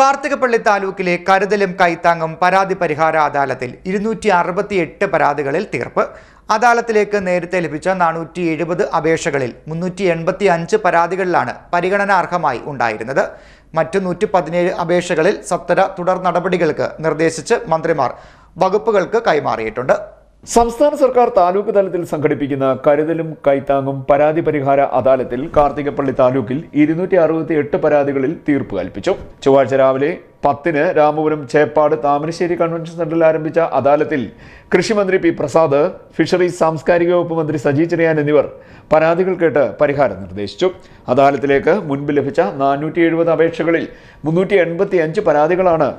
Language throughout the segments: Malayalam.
കാർത്തികപ്പള്ളി താലൂക്കിലെ കരുതലും കൈത്താങ്ങും പരാതി പരിഹാര അദാലത്തിൽ 268 പരാതികളിൽ തീർപ്പ്. അദാലത്തിലേക്ക് നേരത്തെ ലഭിച്ച 470 അപേക്ഷകളിൽ 385 പരാതികളിലാണ് പരിഗണനാർഹമായി ഉണ്ടായിരുന്നത്. മറ്റ് 117 അപേക്ഷകളിൽ സത്വര തുടർ നടപടികൾക്ക് നിർദ്ദേശിച്ച് മന്ത്രിമാർ വകുപ്പുകൾക്ക് കൈമാറിയിട്ടുണ്ട്. സംസ്ഥാന സർക്കാർ താലൂക്ക് തലത്തിൽ സംഘടിപ്പിക്കുന്ന കരുതലും കൈത്താങ്ങും പരാതി പരിഹാര അദാലത്തിൽ കാർത്തികപ്പള്ളി താലൂക്കിൽ 268 പരാതികളിൽ തീർപ്പ് കൽപ്പിച്ചു. ചൊവ്വാഴ്ച രാവിലെ 10-ന് രാമപുരം ചേപ്പാട് താമരശ്ശേരി കൺവെൻഷൻ സെന്ററിൽ ആരംഭിച്ച അദാലത്തിൽ കൃഷിമന്ത്രി പി പ്രസാദ്, ഫിഷറീസ് സാംസ്കാരിക വകുപ്പ് മന്ത്രി സജി ചെറിയാൻ എന്നിവർ പരാതികൾ കേട്ട് പരിഹാരം നിർദ്ദേശിച്ചു. അദാലത്തിലേക്ക് മുൻപ് ലഭിച്ച 470 അപേക്ഷകളിൽ 385 പരാതികളാണ്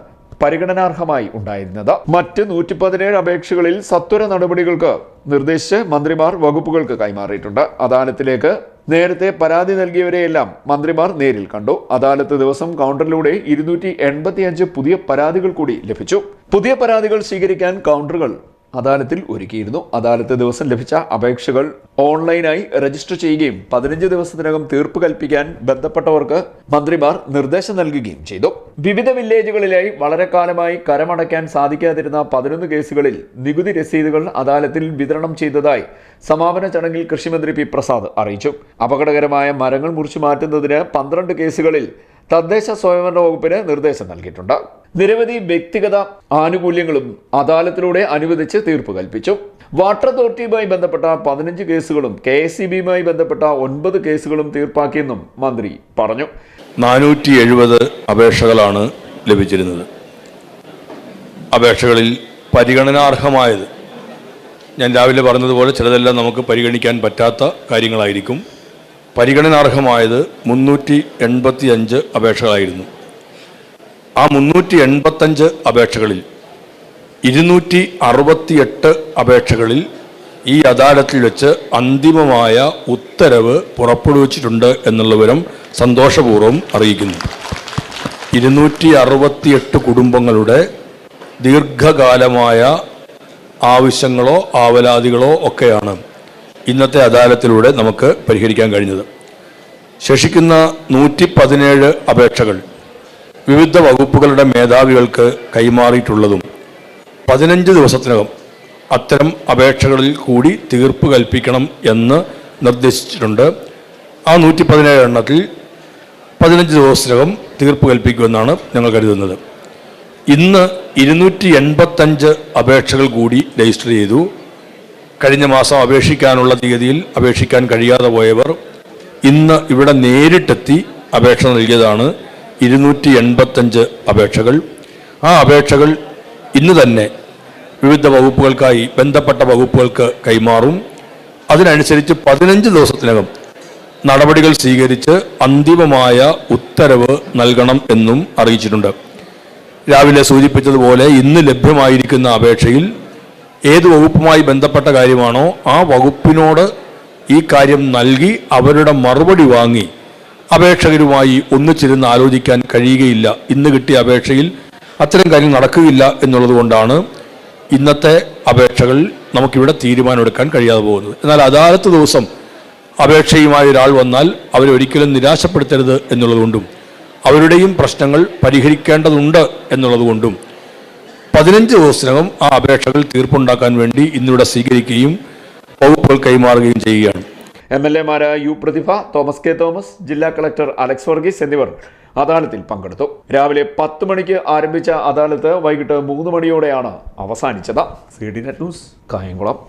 പരിഗണനാർഹമായി ഉണ്ടായിരുന്നത്. മറ്റ് 117 അപേക്ഷകളിൽ സത്വര നടപടികൾക്ക് നിർദ്ദേശിച്ച് മന്ത്രിമാർ വകുപ്പുകൾക്ക് കൈമാറിയിട്ടുണ്ട്. അദാലത്തിലേക്ക് നേരത്തെ പരാതി നൽകിയവരെയെല്ലാം മന്ത്രിമാർ നേരിൽ കണ്ടു. അദാലത്ത് ദിവസം കൗണ്ടറിലൂടെ 285 പുതിയ പരാതികൾ കൂടി ലഭിച്ചു. പുതിയ പരാതികൾ സ്വീകരിക്കാൻ കൗണ്ടറുകൾ അദാലത്തിൽ ഒരുക്കിയിരുന്നു. അദാലത്ത് ദിവസം ലഭിച്ച അപേക്ഷകൾ ഓൺലൈനായി രജിസ്റ്റർ ചെയ്യുകയും 15 ദിവസത്തിനകം തീർപ്പ് കൽപ്പിക്കാൻ ബന്ധപ്പെട്ടവർക്ക് മന്ത്രിമാർ നിർദ്ദേശം നൽകുകയും ചെയ്തു. വിവിധ വില്ലേജുകളിലായി വളരെ കാലമായി കരമടയ്ക്കാൻ സാധിക്കാതിരുന്ന 11 കേസുകളിൽ നികുതി രസീതുകൾ അദാലത്തിൽ വിതരണം ചെയ്തതായി സമാപന ചടങ്ങിൽ കൃഷിമന്ത്രി പി പ്രസാദ് അറിയിച്ചു. അപകടകരമായ മരങ്ങൾ മുറിച്ചു മാറ്റുന്നതിന് 12 കേസുകളിൽ തദ്ദേശ സ്വയംഭരണ വകുപ്പിന് നിർദ്ദേശം നൽകിയിട്ടുണ്ട്. നിരവധി വ്യക്തിഗത ആനുകൂല്യങ്ങളും അദാലത്തിലൂടെ അനുവദിച്ച് തീർപ്പ് കൽപ്പിച്ചു. വാട്ടർ അതോറിറ്റിയുമായി ബന്ധപ്പെട്ട 15 കേസുകളും KSEBയുമായി ബന്ധപ്പെട്ട 9 കേസുകളും തീർപ്പാക്കിയെന്നും മന്ത്രി പറഞ്ഞു. 470 അപേക്ഷകളാണ് ലഭിച്ചിരുന്നത്. അപേക്ഷകളിൽ പരിഗണനാർഹമായത് ഞാൻ രാവിലെ പറഞ്ഞതുപോലെ ചിലതെല്ലാം നമുക്ക് പരിഗണിക്കാൻ പറ്റാത്ത കാര്യങ്ങളായിരിക്കും. പരിഗണനാർഹമായത് 385 അപേക്ഷകളായിരുന്നു. ആ 385 അപേക്ഷകളിൽ 268 അപേക്ഷകളിൽ ഈ അദാലത്തിൽ വെച്ച് അന്തിമമായ ഉത്തരവ് പുറപ്പെടുവിച്ചിട്ടുണ്ട് എന്നുള്ള വിവരം സന്തോഷപൂർവ്വം അറിയിക്കുന്നു. 268 കുടുംബങ്ങളുടെ ദീർഘകാലമായ ആവശ്യങ്ങളോ ആവലാതികളോ ഒക്കെയാണ് ഇന്നത്തെ അദാലത്തിലൂടെ നമുക്ക് പരിഹരിക്കാൻ കഴിഞ്ഞത്. ശേഷിക്കുന്ന 117 അപേക്ഷകൾ വിവിധ വകുപ്പുകളുടെ മേധാവികൾക്ക് കൈമാറിയിട്ടുള്ളതും 15 ദിവസത്തിനകം അത്തരം അപേക്ഷകളിൽ കൂടി തീർപ്പ് കൽപ്പിക്കണം എന്ന് നിർദ്ദേശിച്ചിട്ടുണ്ട്. ആ 117 എണ്ണത്തിൽ 15 ദിവസത്തിനകം തീർപ്പ് കൽപ്പിക്കുമെന്നാണ് ഞങ്ങൾ കരുതുന്നത്. ഇന്ന് 285 അപേക്ഷകൾ കൂടി രജിസ്റ്റർ ചെയ്തു. കഴിഞ്ഞ മാസം അപേക്ഷിക്കാനുള്ള തീയതിയിൽ അപേക്ഷിക്കാൻ കഴിയാതെ പോയവർ ഇന്ന് ഇവിടെ നേരിട്ടെത്തി അപേക്ഷ നൽകിയതാണ് 285 അപേക്ഷകൾ. ആ അപേക്ഷകൾ ഇന്ന് തന്നെ വിവിധ വകുപ്പുകൾക്കായി ബന്ധപ്പെട്ട വകുപ്പുകൾക്ക് കൈമാറും. അതിനനുസരിച്ച് 15 ദിവസത്തിനകം നടപടികൾ സ്വീകരിച്ച് അന്തിമമായ ഉത്തരവ് നൽകണം എന്നും അറിയിച്ചിട്ടുണ്ട്. രാവിലെ സൂചിപ്പിച്ചതുപോലെ ഇന്ന് ലഭ്യമായിരിക്കുന്ന അപേക്ഷയിൽ ഏത് വകുപ്പുമായി ബന്ധപ്പെട്ട കാര്യമാണോ ആ വകുപ്പിനോട് ഈ കാര്യം നൽകി അവരുടെ മറുപടി വാങ്ങി അപേക്ഷകരുമായി ഒന്നിച്ചിരുന്ന് ആലോചിക്കാൻ കഴിയുകയില്ല. ഇന്ന് കിട്ടിയ അപേക്ഷയിൽ അത്തരം കാര്യം നടക്കുകയില്ല എന്നുള്ളത് കൊണ്ടാണ് ഇന്നത്തെ അപേക്ഷകൾ നമുക്കിവിടെ തീരുമാനമെടുക്കാൻ കഴിയാതെ പോകുന്നത്. എന്നാൽ അദാലത്ത് ദിവസം അപേക്ഷയുമായി ഒരാൾ വന്നാൽ അവരെ ഒരിക്കലും നിരാശപ്പെടുത്തരുത് എന്നുള്ളതുകൊണ്ടും അവരുടെയും പ്രശ്നങ്ങൾ പരിഹരിക്കേണ്ടതുണ്ട് എന്നുള്ളതുകൊണ്ടും 15 ദിവസത്തിനകം ആ അപേക്ഷകൾ തീർപ്പുണ്ടാക്കാൻ വേണ്ടി ഇന്നിവിടെ സ്വീകരിക്കുകയും വകുപ്പുകൾ കൈമാറുകയും ചെയ്യുകയാണ്. MLA-മാരായ യു പ്രതിഭ, തോമസ് കെ തോമസ്, ജില്ലാ കളക്ടർ അലക്സ് വർഗീസ് എന്നിവർ അദാലത്തിൽ പങ്കെടുത്തു. രാവിലെ 10 മണിക്ക് ആരംഭിച്ച അദാലത്ത് വൈകിട്ട് 3 മണിയോടെയാണ് അവസാനിച്ചത്. CDNet news, Kayamkulam.